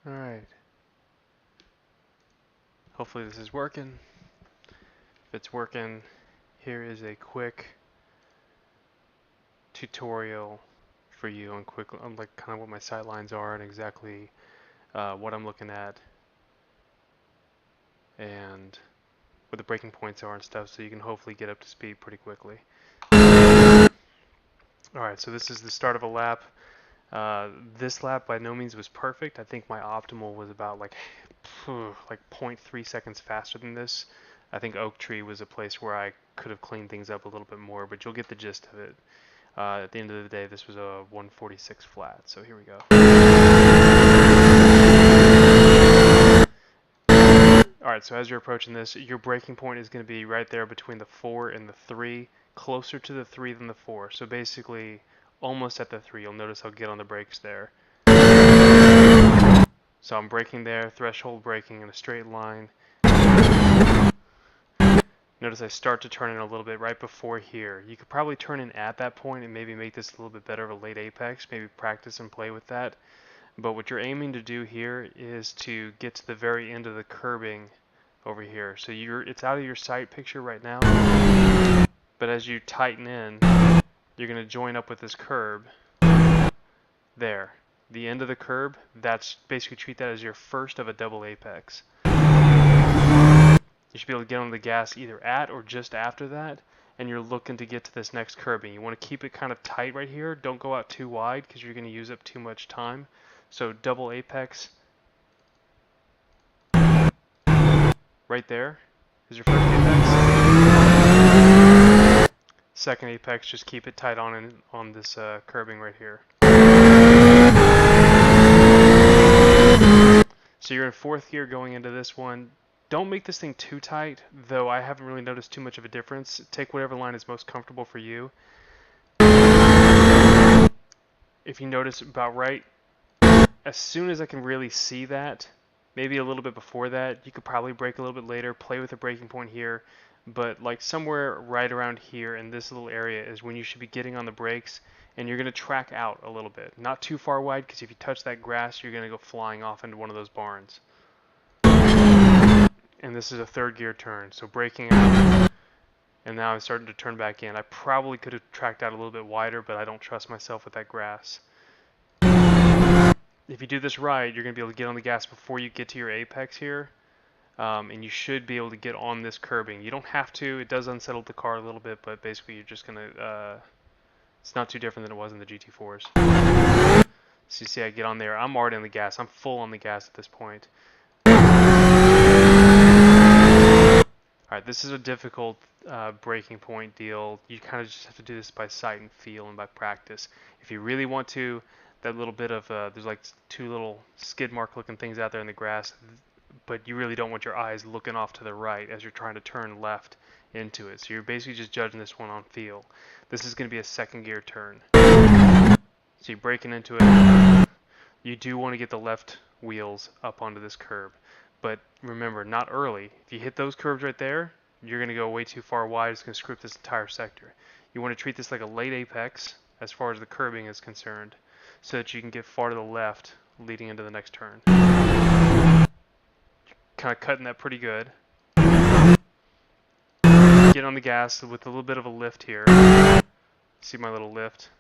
Alright. Hopefully this is working. If it's working, here is a quick tutorial for you on like kind of what my sight lines are and exactly what I'm looking at and what the breaking points are and stuff, so you can hopefully get up to speed pretty quickly. Alright, so this is the start of a lap. This lap by no means was perfect. I think my optimal was about like 0.3 seconds faster than this. I think Oak Tree was a place where I could have cleaned things up a little bit more, but you'll get the gist of it. At the end of the day, this was a 146 flat, so here we go. Alright, so as you're approaching this, your braking point is going to be right there between the 4 and the 3, closer to the 3 than the 4. So basically, almost at the 3. You'll notice I'll get on the brakes there. So I'm braking there, threshold braking in a straight line. Notice I start to turn in a little bit right before here. You could probably turn in at that point and maybe make this a little bit better of a late apex, maybe practice and play with that. But what you're aiming to do here is to get to the very end of the curbing over here. So it's out of your sight picture right now, but as you tighten in, you're going to join up with this curb there. The end of the curb, that's basically treat that as your first of a double apex. You should be able to get on the gas either at or just after that, and you're looking to get to this next curbing. You want to keep it kind of tight right here. Don't go out too wide because you're going to use up too much time. So double apex right there is your first apex. Second apex, just keep it tight on this curbing right here. So you're in fourth gear going into this one. Don't make this thing too tight, though I haven't really noticed too much of a difference. Take whatever line is most comfortable for you. If you notice about right, as soon as I can really see that, maybe a little bit before that, you could probably brake a little bit later, play with the braking point here, but like somewhere right around here in this little area is when you should be getting on the brakes, and you're going to track out a little bit. Not too far wide, because if you touch that grass, you're going to go flying off into one of those barns. And this is a third gear turn, so braking out, and now I'm starting to turn back in. I probably could have tracked out a little bit wider, but I don't trust myself with that grass. If you do this right, you're going to be able to get on the gas before you get to your apex here, and you should be able to get on this curbing. You don't have to. It does unsettle the car a little bit, but basically you're just going to, it's not too different than it was in the GT4s. So you see I get on there. I'm already on the gas. I'm full on the gas at this point. Alright, this is a difficult braking point deal. You kind of just have to do this by sight and feel and by practice. If you really want to, that little bit of, there's like two little skid mark looking things out there in the grass, but you really don't want your eyes looking off to the right as you're trying to turn left into it. So you're basically just judging this one on feel. This is going to be a second gear turn. So you're braking into it. You do want to get the left wheels up onto this curb. But remember, not early. If you hit those curves right there, you're going to go way too far wide. It's going to screw up this entire sector. You want to treat this like a late apex as far as the curbing is concerned, so that you can get far to the left leading into the next turn. Kind of cutting that pretty good. Get on the gas with a little bit of a lift here. See my little lift?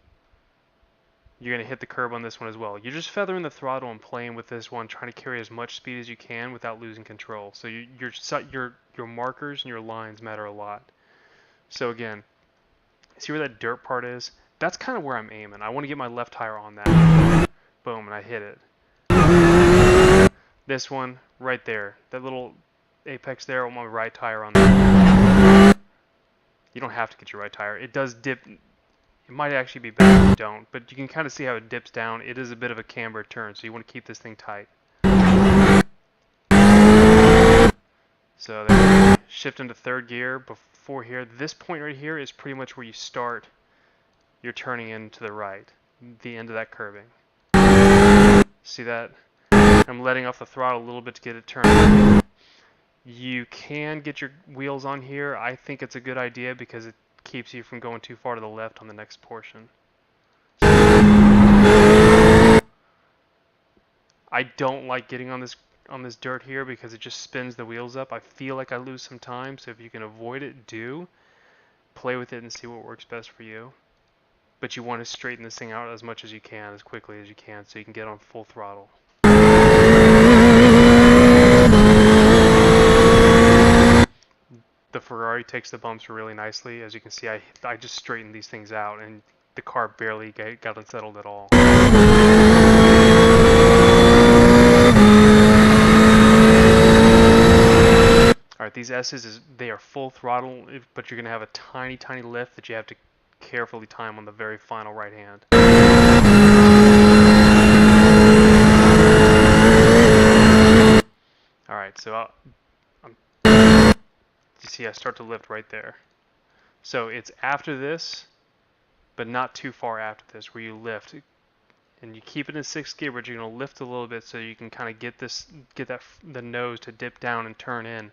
You're going to hit the curb on this one as well. You're just feathering the throttle and playing with this one, trying to carry as much speed as you can without losing control. So your markers and your lines matter a lot. So again, see where that dirt part is? That's kind of where I'm aiming. I want to get my left tire on that. Boom, and I hit it. This one right there, that little apex there, I want my right tire on that. You don't have to get your right tire. It does dip. It might actually be better if you don't, but you can kind of see how it dips down. It is a bit of a camber turn, so you want to keep this thing tight. So there, shift into third gear before here. This point right here is pretty much where you start your turning in to the right, the end of that curbing. See that? I'm letting off the throttle a little bit to get it turned. You can get your wheels on here. I think it's a good idea because it keeps you from going too far to the left on the next portion. I don't like getting on this dirt here because it just spins the wheels up. I feel like I lose some time, so if you can avoid it, do. Play with it and see what works best for you. But you want to straighten this thing out as much as you can, as quickly as you can, so you can get on full throttle. The Ferrari takes the bumps really nicely. As you can see, I just straightened these things out, and the car barely got unsettled at all. Alright, these S's, they are full throttle, but you're going to have a tiny, tiny lift that you have to carefully time on the very final right hand. Alright, so you see I start to lift right there. So it's after this, but not too far after this, where you lift. And you keep it in 6th gear, but you're going to lift a little bit so you can kind of get the nose to dip down and turn in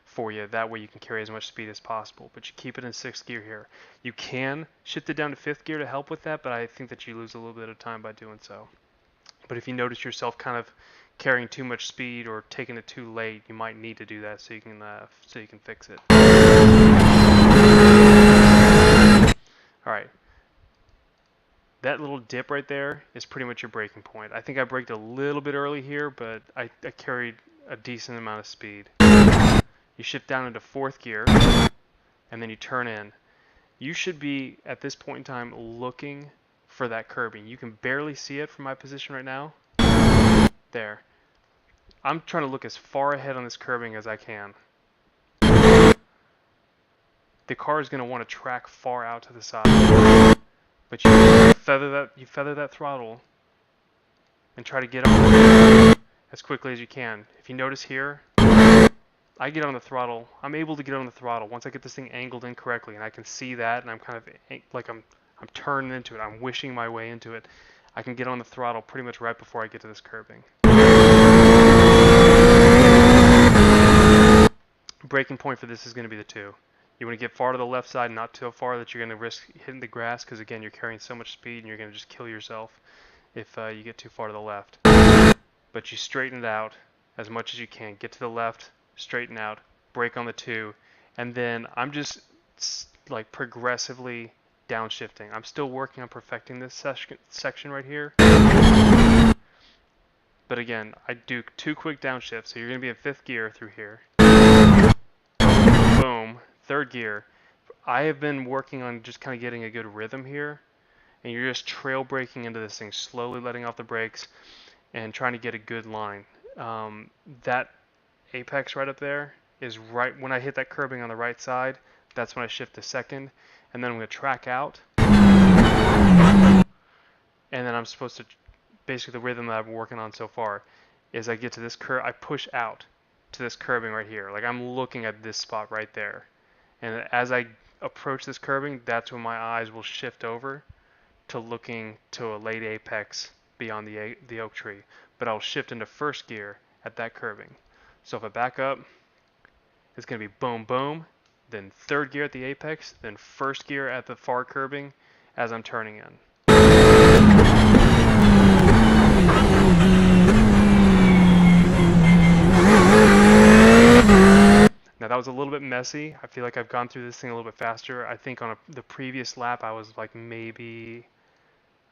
for you. That way you can carry as much speed as possible. But you keep it in 6th gear here. You can shift it down to 5th gear to help with that, but I think that you lose a little bit of time by doing so. But if you notice yourself kind of carrying too much speed or taking it too late, you might need to do that so you can fix it. All right. That little dip right there is pretty much your braking point. I think I braked a little bit early here, but I carried a decent amount of speed. You shift down into 4th gear, and then you turn in. You should be, at this point in time, looking for that curbing. You can barely see it from my position right now. There. I'm trying to look as far ahead on this curbing as I can. The car is going to want to track far out to the side. But you feather that throttle and try to get on as quickly as you can. If you notice here, I get on the throttle. I'm able to get on the throttle once I get this thing angled in correctly, and I can see that, and I'm kind of like I'm turning into it. I'm wishing my way into it. I can get on the throttle pretty much right before I get to this curbing. Braking point for this is going to be the 2. You want to get far to the left side, not too far that you're going to risk hitting the grass, because again, you're carrying so much speed and you're going to just kill yourself if you get too far to the left. But you straighten it out as much as you can. Get to the left, straighten out, brake on the 2, and then I'm just like progressively downshifting. I'm still working on perfecting this section right here. But again, I do 2 quick downshifts, so you're going to be in 5th gear through here. Boom. 3rd gear. I have been working on just kind of getting a good rhythm here, and you're just trail braking into this thing, slowly letting off the brakes and trying to get a good line. That apex right up there is right when I hit that curbing on the right side. That's when I shift to 2nd, and then I'm going to track out, and then I'm supposed to, basically the rhythm that I've been working on so far is I get to this I push out to this curbing right here. Like I'm looking at this spot right there. And as I approach this curbing, that's when my eyes will shift over to looking to a late apex beyond the oak tree. But I'll shift into 1st gear at that curbing. So if I back up, it's going to be boom, boom, then 3rd gear at the apex, then 1st gear at the far curbing as I'm turning in. Now that was a little bit messy. I feel like I've gone through this thing a little bit faster. I think on the previous lap I was like maybe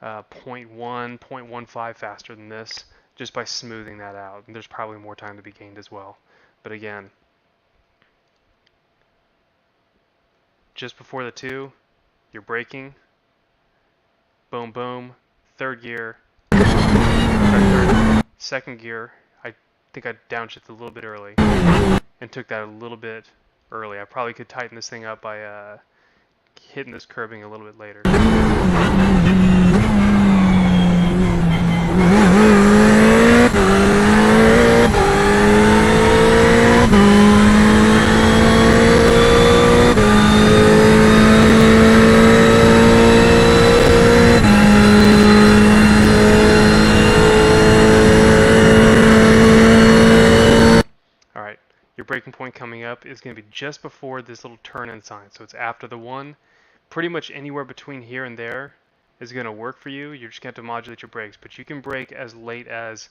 0.1, 0.15 faster than this just by smoothing that out. And there's probably more time to be gained as well. But again, just before the 2, you're braking. Boom, boom. 3rd gear. 2nd gear. I think I downshifted a little bit early and took that a little bit early. I probably could tighten this thing up by hitting this curbing a little bit later. Braking point coming up is going to be just before this little turn-in sign. So it's after the 1. Pretty much anywhere between here and there is going to work for you. You're just going to have to modulate your brakes. But you can brake as late as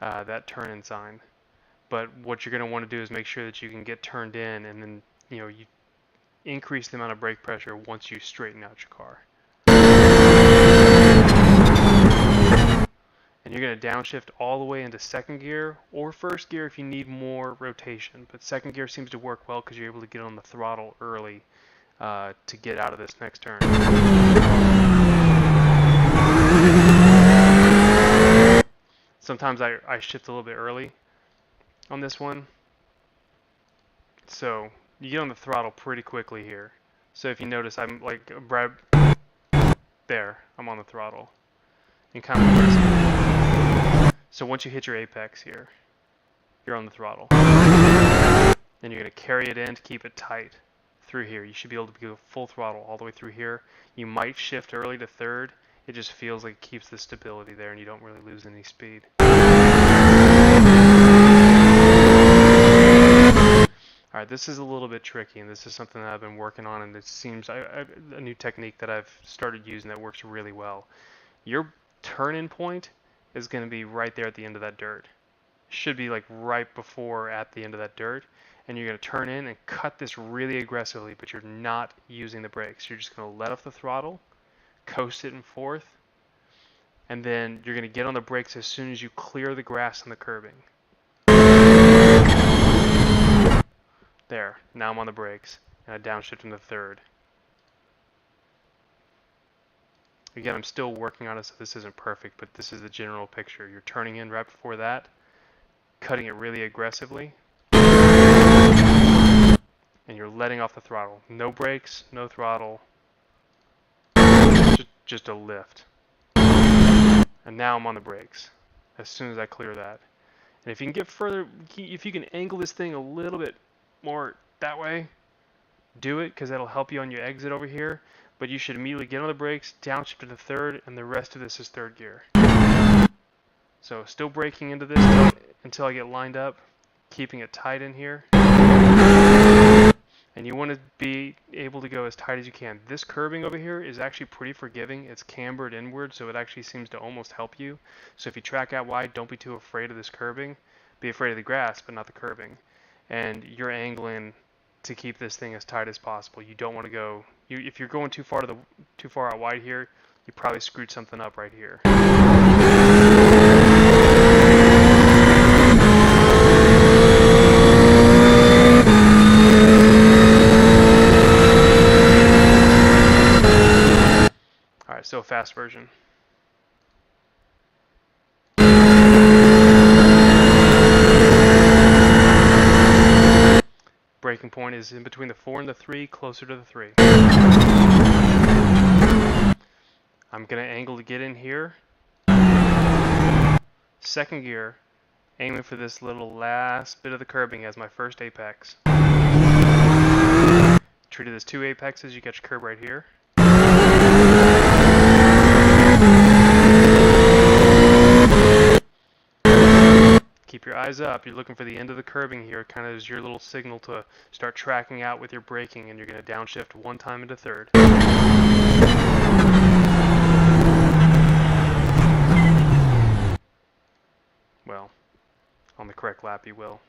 that turn in sign. But what you're going to want to do is make sure that you can get turned in, and then you increase the amount of brake pressure once you straighten out your car. And you're going to downshift all the way into second gear or first gear if you need more rotation. But second gear seems to work well because you're able to get on the throttle early to get out of this next turn. Sometimes I shift a little bit early on this one. So you get on the throttle pretty quickly here. So if you notice, I'm like there, I'm on the throttle. And kind of aggressive. So once you hit your apex here, you're on the throttle. Then you're going to carry it in to keep it tight through here. You should be able to go full throttle all the way through here. You might shift early to third. It just feels like it keeps the stability there and you don't really lose any speed. Alright, this is a little bit tricky, and this is something that I've been working on, and it seems a new technique that I've started using that works really well. Your turn-in point is going to be right there at the end of that dirt. Should be like right before at the end of that dirt, and you're going to turn in and cut this really aggressively, but you're not using the brakes. You're just going to let off the throttle, coast it in fourth, and then you're going to get on the brakes as soon as you clear the grass and the curbing. There, now I'm on the brakes, and I downshift into third. Again, I'm still working on it, so this isn't perfect, but this is the general picture. You're turning in right before that, cutting it really aggressively, and you're letting off the throttle. No brakes, no throttle, just a lift. And now I'm on the brakes as soon as I clear that. And if you can get further, if you can angle this thing a little bit more that way, do it, because that'll help you on your exit over here. But you should immediately get on the brakes, downshift to the third, and the rest of this is third gear. So still braking into this until I get lined up, keeping it tight in here. And you want to be able to go as tight as you can. This curbing over here is actually pretty forgiving. It's cambered inward, so it actually seems to almost help you. So if you track out wide, don't be too afraid of this curbing. Be afraid of the grass, but not the curbing. And you're angling to keep this thing as tight as possible. You don't want to go. If you're going too far out wide here, you probably screwed something up right here. All right, so a fast version. Braking point is in between the 4 and the 3, closer to the 3. I'm going to angle to get in here. Second gear, aiming for this little last bit of the curbing as my first apex. Treat it as 2 apexes, you get your curb right here. Keep your eyes up. You're looking for the end of the curbing here, kind of as your little signal to start tracking out with your braking, and you're going to downshift one time into third. Well, on the correct lap you will.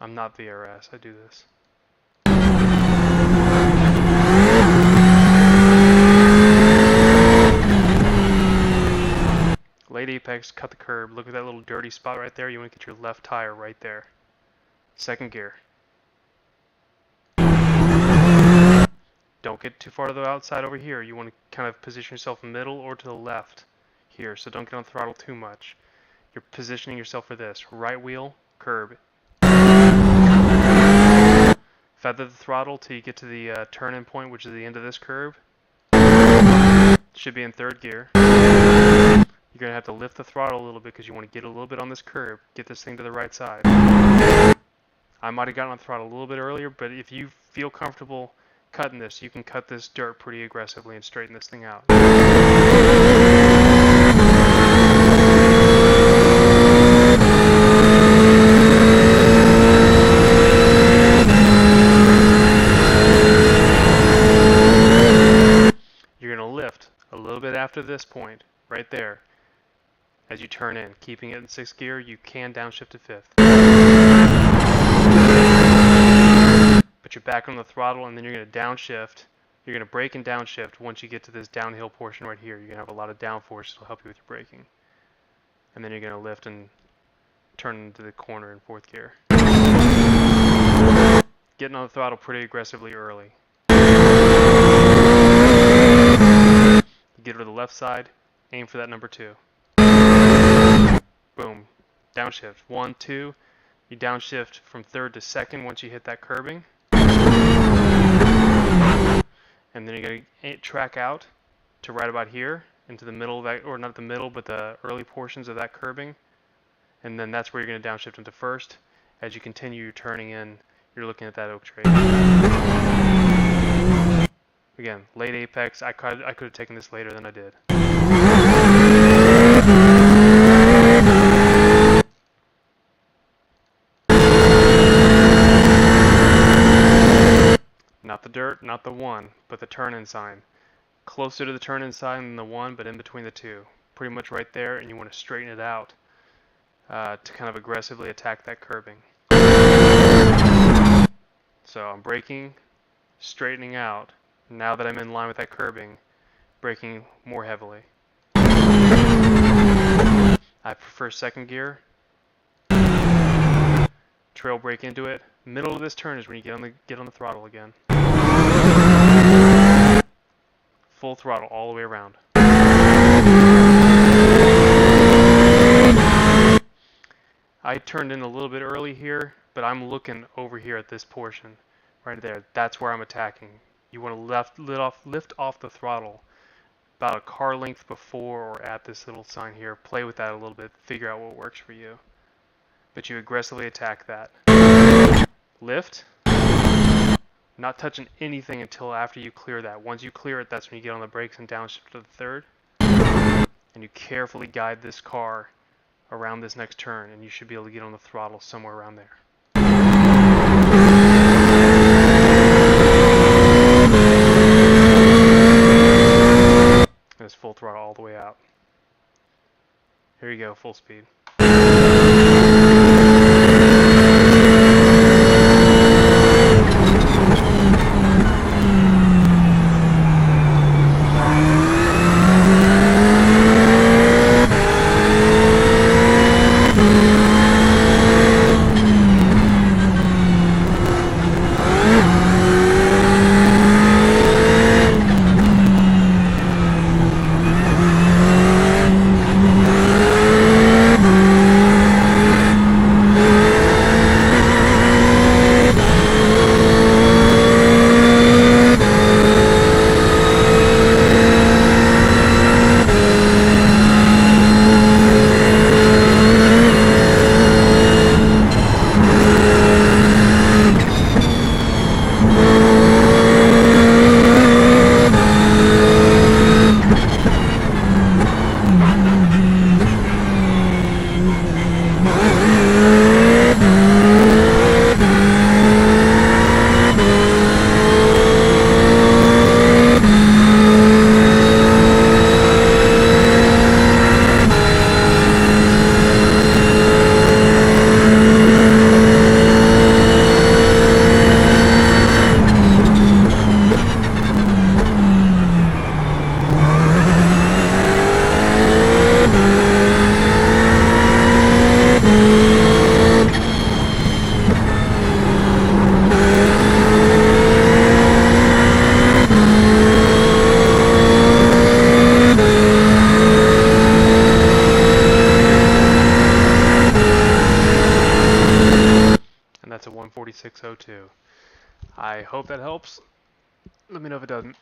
I'm not VRS, I do this. Late apex, cut the curb. Look at that little dirty spot right there. You want to get your left tire right there. Second gear. Don't get too far to the outside over here. You want to kind of position yourself middle or to the left here. So don't get on the throttle too much. You're positioning yourself for this. Right wheel, curb. Feather the throttle till you get to the turn-in point, which is the end of this curve. Should be in third gear. You're going to have to lift the throttle a little bit because you want to get a little bit on this curb, get this thing to the right side. I might have gotten on the throttle a little bit earlier, but if you feel comfortable cutting this, you can cut this dirt pretty aggressively and straighten this thing out. after this point, right there, as you turn in, keeping it in 6th gear, you can downshift to 5th. But you're back on the throttle, and then you're going to downshift. You're going to brake and downshift once you get to this downhill portion right here. You're going to have a lot of downforce that will help you with your braking. And then you're going to lift and turn into the corner in 4th gear. Getting on the throttle pretty aggressively early. You get to the left side, aim for that number 2. Boom. Downshift. 1, 2. You downshift from 3rd to 2nd once you hit that curbing. And then you're going to track out to right about here into the middle of that, or not the middle, but the early portions of that curbing. And then that's where you're going to downshift into 1st. As you continue your turning in, you're looking at that oak tree. Again, late apex. I could have taken this later than I did. Not the dirt, not the 1, but the turn-in sign. Closer to the turn-in sign than the 1, but in between the 2. Pretty much right there, and you want to straighten it out to kind of aggressively attack that curbing. So I'm braking, straightening out. Now that I'm in line with that curbing, braking more heavily. I prefer 2nd gear. Trail brake into it. Middle of this turn is when you get on the throttle again. Full throttle all the way around. I turned in a little bit early here, but I'm looking over here at this portion right there. That's where I'm attacking. You want to lift off the throttle about a car length before or at this little sign here. Play with that a little bit, figure out what works for you. But you aggressively attack that. Lift. Not touching anything until after you clear that. Once you clear it, that's when you get on the brakes and downshift to the 3rd. And you carefully guide this car around this next turn, and you should be able to get on the throttle somewhere around there. And it's full throttle all the way out. Here you go, full speed. That's a 146.02. I hope that helps. Let me know if it doesn't.